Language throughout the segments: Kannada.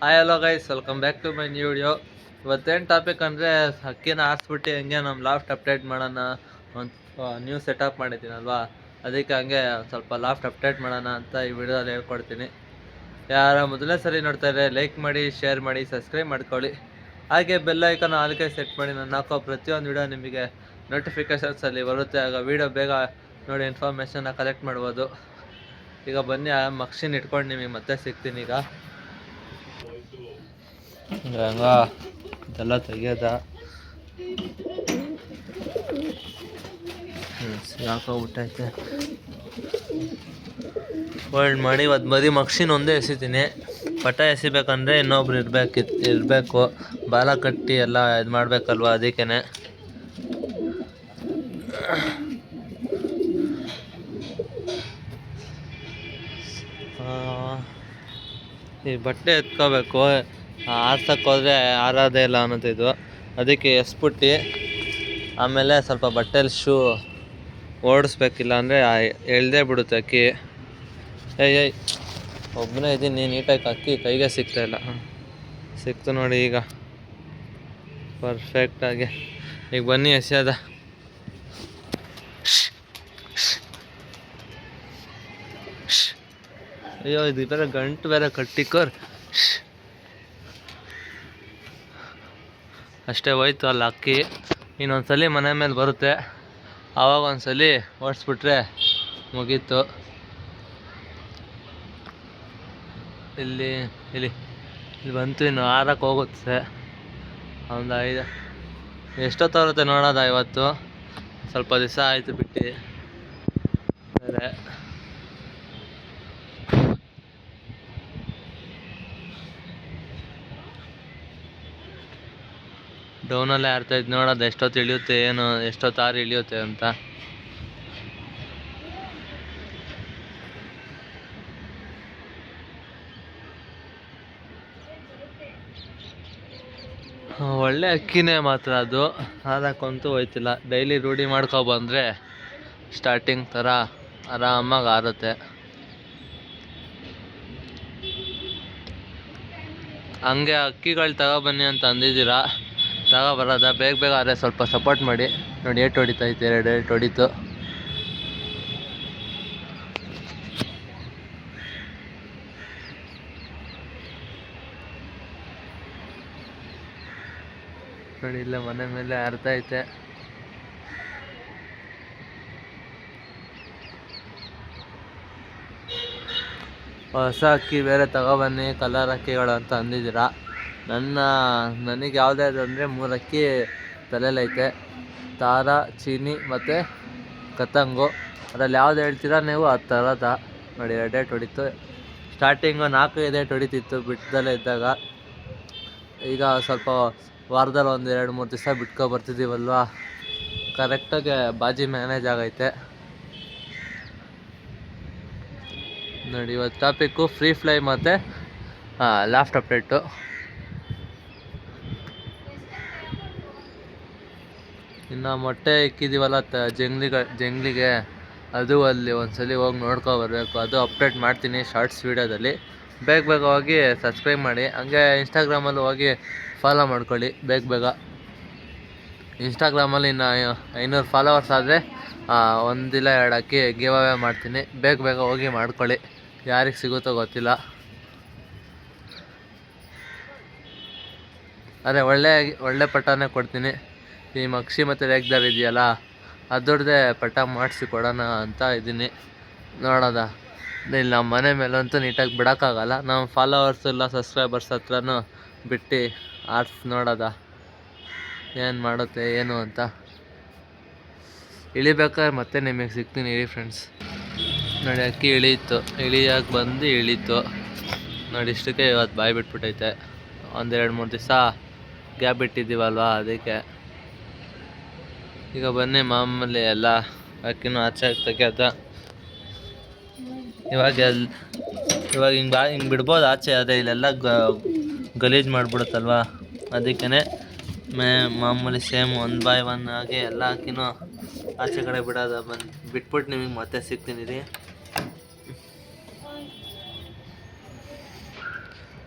Hi hello guys, welcome back to my new video. ಇವತ್ತೇನು ಟಾಪಿಕ್ ಅಂದರೆ, ಅಕ್ಕಿನ ಆರಿಸ್ಬಿಟ್ಟು ಹೆಂಗೆ ನಮ್ಮ ಲಾಫ್ಟ್ ಅಪ್ಡೇಟ್ ಮಾಡೋಣ. ಒಂದು ನ್ಯೂ ಸೆಟಪ್ ಮಾಡಿದ್ದೀನಲ್ವಾ, ಅದಕ್ಕೆ ಹಂಗೆ ಸ್ವಲ್ಪ ಲಾಫ್ಟ್ ಅಪ್ಡೇಟ್ ಮಾಡೋಣ ಅಂತ ಈ ವಿಡಿಯೋದಲ್ಲಿ ಹೇಳ್ಕೊಡ್ತೀನಿ. ಯಾರ ಮೊದಲನೇ ಸರಿ ನೋಡ್ತಾ ಇದ್ದರೆ ಲೈಕ್ ಮಾಡಿ, ಶೇರ್ ಮಾಡಿ, ಸಬ್ಸ್ಕ್ರೈಬ್ ಮಾಡ್ಕೊಳ್ಳಿ. ಹಾಗೆ ಬೆಲ್ ಐಕಾನ್ ಆಲ್ಗೆ ಸೆಟ್ ಮಾಡಿ. ನಾನು ಹಾಕೋ ಪ್ರತಿಯೊಂದು ವಿಡಿಯೋ ನಿಮಗೆ ನೋಟಿಫಿಕೇಷನ್ಸಲ್ಲಿ ಬರುತ್ತೆ. ಆಗ ವಿಡಿಯೋ ಬೇಗ ನೋಡಿ ಇನ್ಫಾರ್ಮೇಷನ್ನ ಕಲೆಕ್ಟ್ ಮಾಡ್ಬೋದು. ಈಗ ಬನ್ನಿ, ಆ ಮಕ್ಷಿನ್ ಇಟ್ಕೊಂಡು ನಿಮಗೆ ಮತ್ತೆ ಸಿಗ್ತೀನಿ. ಈಗ ಹಂಗ ಇದೆಲ್ಲ ತೆಗಿಯೋದ ಸಾಕೋಗ್ಬಿಟ್ಟೈತೆ. ಹೋಲ್ಡ್ ಮಾಡಿ ಇವತ್ತು ಬರೀ ಮಕ್ಷಿನ್ ಒಂದೇ ಎಸಿತೀನಿ. ಪಟ ಎಸಿಬೇಕಂದ್ರೆ ಇನ್ನೊಬ್ರು ಇರಬೇಕು, ಬಾಲ ಕಟ್ಟಿ ಎಲ್ಲ ಇದು ಮಾಡಬೇಕಲ್ವ, ಅದಕ್ಕೇ. ಈ ಬಟ್ಟೆ ಎತ್ಕೋಬೇಕು, ಆರ್ಸಕ್ಕೆ ಹೋದರೆ ಆರೋದೇ ಇಲ್ಲ ಅನ್ನೋದಿದು. ಅದಕ್ಕೆ ಎಸ್ಬಿಟ್ಟು ಆಮೇಲೆ ಸ್ವಲ್ಪ ಬಟ್ಟೆಲಿ ಶೂ ಓಡಿಸ್ಬೇಕಿಲ್ಲ ಅಂದರೆ ಎಳ್ದೇ ಬಿಡುತ್ತೆ ಅಕ್ಕಿ. ಏಯ್ ಒಬ್ಬನೇ ಇದ್ದೀನಿ, ನೀಟಾಗಿ ಅಕ್ಕಿ ಕೈಗೆ ಸಿಗ್ತಾಯಿಲ್ಲ. ಸಿಕ್ತು ನೋಡಿ ಈಗ ಪರ್ಫೆಕ್ಟಾಗಿ. ಈಗ ಬನ್ನಿ ಎಸೆಯೋದ. ಅಯ್ಯೋ, ಇದು ಬೇರೆ ಗಂಟು ಬೇರೆ ಕಟ್ಟಿಕೋರ್. ಅಷ್ಟೇ ಹೋಯ್ತು ಅಲ್ಲಿ ಅಕ್ಕಿ. ಇನ್ನೊಂದ್ಸಲಿ ಮನೆ ಮೇಲೆ ಬರುತ್ತೆ, ಆವಾಗ ಒಂದ್ಸಲಿ ಓಡಿಸ್ಬಿಟ್ರೆ ಮುಗೀತು. ಇಲ್ಲಿ ಇಲ್ಲಿ ಇಲ್ಲಿ ಬಂತು, ಇನ್ನು ಆರಕ್ಕೆ ಹೋಗುತ್ತೆ. ಒಂದು 5 ಎಷ್ಟೊತ್ತಾಗುತ್ತೆ ನೋಡೋದ. ಇವತ್ತು ಸ್ವಲ್ಪ ದಿವಸ ಆಯಿತು ಬಿಟ್ಟು ಬೇರೆ. ಡೌನಲ್ಲೇ ಆಡ್ತಾಯಿದ್ದು, ನೋಡೋದು ಎಷ್ಟೊತ್ತು ಇಳಿಯುತ್ತೆ, ಏನು ಎಷ್ಟೊತ್ತು ಆರು ಇಳಿಯುತ್ತೆ ಅಂತ. ಒಳ್ಳೆ ಅಕ್ಕಿನೇ ಮಾತ್ರ ಅದು, ಆರಕ್ಕಂತೂ ಹೋಯ್ತಿಲ್ಲ. ಡೈಲಿ ರೂಢಿ ಮಾಡ್ಕೊಬಂದರೆ ಸ್ಟಾರ್ಟಿಂಗ್ ಥರ ಆರಾಮಾಗಿ ಆರುತ್ತೆ. ಹಂಗೆ ಅಕ್ಕಿಗಳು ತಗೊಬನ್ನಿ ಅಂತ ಅಂದಿದ್ದೀರಾ, ತಗೊಬರೋದ ಬೇಗ ಬೇಗ. ಆದರೆ ಸ್ವಲ್ಪ ಸಪೋರ್ಟ್ ಮಾಡಿ. ನೋಡಿ, 8 ಹೊಡಿತೈತೆ, 2 ಹೊಡಿತು. ನೋಡಿ, ಇಲ್ಲೇ ಮನೆ ಮೇಲೆ ಆರ್ತೈತೆ. ಹೊಸ ಅಕ್ಕಿ ಬೇರೆ ತಗೊಬನ್ನಿ, ಕಲರ್ ಅಕ್ಕಿಗಳು ಅಂತ ಅಂದಿದ್ದೀರಾ. ನನಗೆ ಯಾವುದೇ ಅಂದರೆ 3 ಅಕ್ಕಿ ತಲೆಯಲ್ಲೈತೆ: ತಾರ, ಚೀನಿ ಮತ್ತು ಕತಂಗು. ಅದ್ರಲ್ಲಿ ಯಾವ್ದು ಹೇಳ್ತೀರಾ ನೀವು, ಆ ಥರದ. ನೋಡಿ, 2 ಹೊಡಿತು. ಸ್ಟಾರ್ಟಿಂಗು 4-5 ಹೊಡಿತಿತ್ತು ಬಿಟ್ಟದಲ್ಲೇ ಇದ್ದಾಗ. ಈಗ ಸ್ವಲ್ಪ ವಾರದಲ್ಲಿ 1-2-3 ದಿವಸ ಬಿಟ್ಕೊಬರ್ತಿದ್ದೀವಲ್ವ, ಕರೆಕ್ಟಾಗಿ ಬಾಜಿ ಮ್ಯಾನೇಜ್ ಆಗೈತೆ. ನೋಡಿ, ಇವತ್ತು ಟಾಪಿಕ್ಕು ಫ್ರೀ ಫ್ಲೈ ಮತ್ತು ಲಾಫ್ಟ್ ಅಪ್ಡೇಟು. ಇನ್ನು ಮೊಟ್ಟೆ ಇಕ್ಕಿದ್ದೀವಲ್ಲ ಜಂಗ್ಲಿಗೆ, ಅದು ಅಲ್ಲಿ ಒಂದ್ಸಲಿ ಹೋಗಿ ನೋಡ್ಕೊಬರ್ಬೇಕು. ಅದು ಅಪ್ಡೇಟ್ ಮಾಡ್ತೀನಿ ಶಾರ್ಟ್ಸ್ ವೀಡಿಯೋದಲ್ಲಿ. ಬೇಗ ಬೇಗ ಹೋಗಿ ಸಬ್ಸ್ಕ್ರೈಬ್ ಮಾಡಿ. ಹಂಗೆ ಇನ್ಸ್ಟಾಗ್ರಾಮಲ್ಲಿ ಹೋಗಿ ಫಾಲೋ ಮಾಡ್ಕೊಳ್ಳಿ ಬೇಗ ಬೇಗ. ಇನ್ಸ್ಟಾಗ್ರಾಮಲ್ಲಿ ಇನ್ನು 500 ಫಾಲೋವರ್ಸ್ ಆದರೆ 1 ಇಲ್ಲ 2 ಅಕ್ಕಿ ಗಿವ್ ಅವೇ ಮಾಡ್ತೀನಿ. ಬೇಗ ಬೇಗ ಹೋಗಿ ಮಾಡ್ಕೊಳ್ಳಿ, ಯಾರಿಗೆ ಸಿಗುತ್ತೋ ಗೊತ್ತಿಲ್ಲ. ಅದೇ ಒಳ್ಳೆ ಪಟಾನೇ ಕೊಡ್ತೀನಿ. ಈ ಮಕ್ಷಿ ಮತ್ತು ರೇಗ್ದಾರ್ ಇದೆಯಲ್ಲ, ಅದರದ್ದೇ ಪಟ ಮಾಡಿಸಿ ಕೊಡೋಣ ಅಂತ ಇದ್ದೀನಿ. ನೋಡೋದ. ಇಲ್ಲಿ ನಮ್ಮ ಮನೆ ಮೇಲಂತೂ ನೀಟಾಗಿ ಬಿಡೋಕ್ಕಾಗಲ್ಲ. ನಮ್ಮ ಫಾಲೋವರ್ಸ್ ಇಲ್ಲ ಸಬ್ಸ್ಕ್ರೈಬರ್ಸ್ ಹತ್ರನೂ ಬಿಟ್ಟು ನೋಡೋದ ಏನು ಮಾಡುತ್ತೆ ಏನು ಅಂತ. ಇಳಿಬೇಕಾದ್ರೆ ಮತ್ತೆ ನಿಮಗೆ ಸಿಗ್ತೀನಿ ಇಳಿ ಫ್ರೆಂಡ್ಸ್. ನೋಡಿ, ಅಕ್ಕಿ ಇಳಿಯಾಗಿ ಬಂದು ಇಳೀತು ನೋಡಿ. ಇಷ್ಟಕ್ಕೆ ಇವತ್ತು ಬಾಯಿ ಬಿಟ್ಬಿಟ್ಟೈತೆ. 1-2-3 ದಿವಸ ಗ್ಯಾಪ್ ಬಿಟ್ಟಿದ್ದೀವಲ್ವ, ಅದಕ್ಕೆ. ಈಗ ಬನ್ನಿ, ಮಾಮೂಲಿ ಎಲ್ಲ ಅಕ್ಕಿನೂ ಆಚೆ ತೆಗ್ಯೋದ. ಇವಾಗ ಹಿಂಗೆ ಬಿಡ್ಬೋದು ಆಚೆ, ಆದರೆ ಇಲ್ಲೆಲ್ಲ ಗಲೀಜು ಮಾಡಿಬಿಡುತ್ತಲ್ವ, ಅದಕ್ಕೇ ಮಾಮೂಲಿ ಸೇಮ್ 1/1 ಆಗಿ ಎಲ್ಲ ಅಕ್ಕಿನೂ ಆಚೆ ಕಡೆ ಬಿಡೋದ. ಬಿಟ್ಬಿಟ್ಟು ನಿಮಗೆ ಮತ್ತೆ ಸಿಗ್ತೀನಿ ರೀ.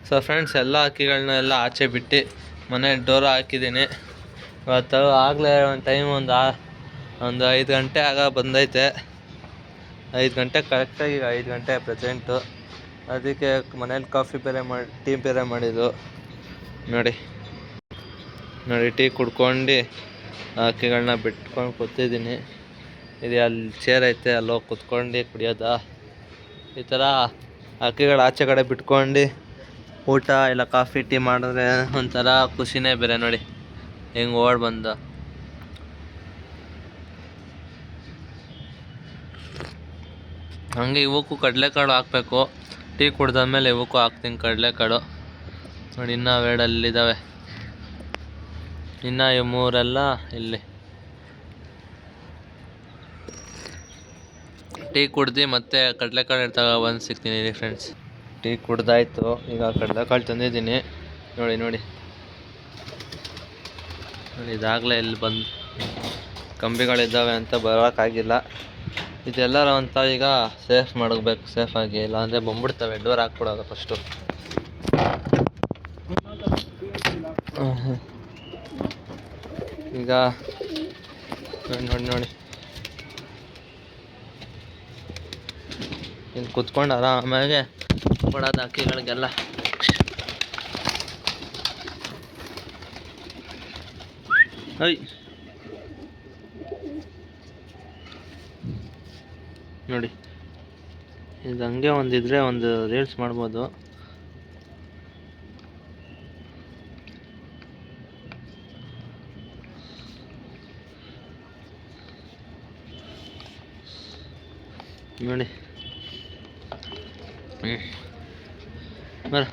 ಸೊ ಫ್ರೆಂಡ್ಸ್, ಎಲ್ಲ ಹಕ್ಕಿಗಳನ್ನ ಎಲ್ಲ ಆಚೆ ಬಿಟ್ಟು ಮನೆ ಡೋರ್ ಹಾಕಿದ್ದೀನಿ. ಇವತ್ತು ಆಗಲೇ ಒಂದು ಟೈಮ್ ಒಂದು 5 ಗಂಟೆ ಬಂದೈತೆ. 5 ಗಂಟೆ ಕರೆಕ್ಟಾಗಿ, ಈಗ 5 ಗಂಟೆ ಪ್ರೆಸೆಂಟು. ಅದಕ್ಕೆ ಮನೇಲಿ ಟೀ ಬೇರೆ ಮಾಡಿದ್ದು. ನೋಡಿ ಟೀ ಕುಡ್ಕೊಂಡು ಹಕ್ಕಿಗಳನ್ನ ಬಿಟ್ಕೊಂಡು ಕೂತಿದ್ದೀನಿ. ಇದು ಅಲ್ಲಿ ಚೇರ್ ಐತೆ, ಅಲ್ಲೋಗಿ ಕುತ್ಕೊಂಡು ಕುಡಿಯೋದ. ಈ ಥರ ಹಕ್ಕಿಗಳು ಆಚೆ ಕಡೆ ಬಿಟ್ಕೊಂಡು ಊಟ ಇಲ್ಲ ಕಾಫಿ ಟೀ ಮಾಡಿದ್ರೆ ಒಂಥರ ಖುಷಿನೇ ಬೇರೆ. ನೋಡಿ ಹೆಂಗೆ ಓಡ್ ಬಂದು. ಹಂಗೆ ಇವಕ್ಕೂ ಕಡಲೆಕಾಳು ಹಾಕಬೇಕು. ಟೀ ಕುಡ್ದಾದ್ಮೇಲೆ ಇವಕ್ಕೂ ಹಾಕ್ತೀನಿ ಕಡಲೆಕಾಳು. ನೋಡಿ ಇನ್ನೂ ಅಲ್ಲಿದ್ದಾವೆ. ಇನ್ನು ಇವು 3 ಇಲ್ಲಿ. ಟೀ ಕುಡ್ದು ಮತ್ತೆ ಕಡಲೆಕಾಳು ಬಂದು ಸಿಗ್ತೀನಿ ಫ್ರೆಂಡ್ಸ್. ಟೀ ಕುಡ್ದಾಯ್ತು, ಈಗ ಕಡಲೆಕಾಳು ತಂದಿದ್ದೀನಿ. ನೋಡಿ ಇದಾಗಲೇ ಇಲ್ಲಿ ಬಂದು ಕಂಬಿಗಳಿದ್ದಾವೆ ಅಂತ ಬರೋಕ್ಕಾಗಿಲ್ಲ. ಇದೆಲ್ಲರ ಅಂತ ಈಗ ಸೇಫ್ ಮಾಡಬೇಕು, ಸೇಫಾಗಿ. ಇಲ್ಲ ಅಂದರೆ ಬಂದ್ಬಿಡ್ತವೆ. Door ಹಾಕ್ಬಿಡೋದು first. ಈಗ ನೋಡಿ ಇಲ್ಲಿ ಕುತ್ಕೊಂಡು ಆರಾಮಾಗೆ ಕೊಡೋದು ಹಕ್ಕಿಗಳಿಗೆಲ್ಲ. ನೋಡಿ ಇದು ಹಂಗೆ ಒಂದಿದ್ರೆ ಒಂದು ರೀಲ್ಸ್ ಮಾಡ್ಬೋದು. ನೋಡಿ ಬರ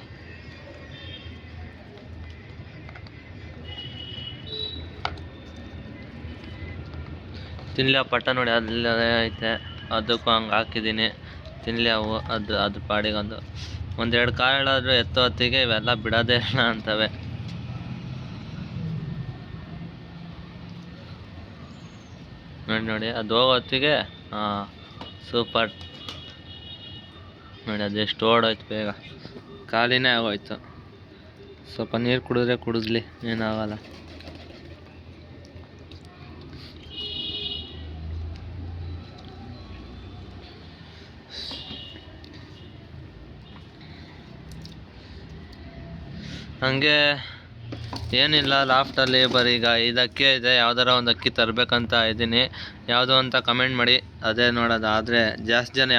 ತಿನ್ಲಿ ಆ ಪಟ್ಟ. ನೋಡಿ ಅಲ್ಲೇ ಐತೆ, ಅದಕ್ಕೂ ಹಂಗೆ ಹಾಕಿದ್ದೀನಿ. ತಿನ್ಲಿ ಅವು. ಅದು ಪಾಡಿಗೆ ಒಂದೆರಡು ಕಾಳಾದರೂ ಎತ್ತೋ ಹೊತ್ತಿಗೆ ಇವೆಲ್ಲ ಬಿಡೋದೇ ಇಲ್ಲ ಅಂತವೆ. ನೋಡಿ ಅದು ಹೋಗೋ ಹೊತ್ತಿಗೆ ಸೂಪರ್. ನೋಡಿ ಅದೆಷ್ಟು ಓಡೋಯ್ತು ಬೇಗ, ಖಾಲಿನೇ ಆಗೋಯ್ತು. ಸ್ವಲ್ಪ ನೀರು ಕುಡಿದ್ರೆ ಕುಡಿಸ್ಲಿ, ಏನಾಗಲ್ಲ. ಹಂಗೆ ಏನಿಲ್ಲ, ಲಾಫ್ಟಲ್ಲಿ ಬರೀ ಈಗ 5 ಅಕ್ಕಿ ಇದೆ. ಯಾವ್ದಾರ ಒಂದು ಅಕ್ಕಿ ತರಬೇಕಂತ ಇದ್ದೀನಿ. ಯಾವುದು ಅಂತ ಕಮೆಂಟ್ ಮಾಡಿ, ಅದೇ ನೋಡೋದು. ಆದರೆ ಜಾಸ್ತಿ ಜನ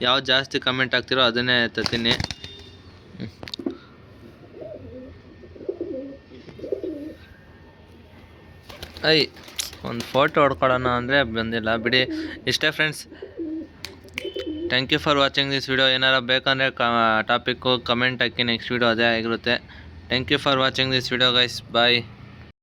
ಯಾವ್ದು ಜಾಸ್ತಿ ಕಮೆಂಟ್ ಆಗ್ತಿರೋ ಅದನ್ನೇ ತರ್ತೀನಿ. ಒಂದು ಫೋಟೋ ಹೊಡ್ಕೊಳ್ಳೋಣ ಅಂದರೆ ಬಂದಿಲ್ಲ ಬಿಡಿ. ಇಷ್ಟೇ friends. Thank you for watching this video. ಏನಾರು ಬೇಕಂದರೆ ಟಾಪಿಕ್ಕು ಕಮೆಂಟ್ ಹಾಕಿ, ನೆಕ್ಸ್ಟ್ ವಿಡಿಯೋ ಅದೇ ಆಗಿರುತ್ತೆ. Thank you for watching this video guys. Bye.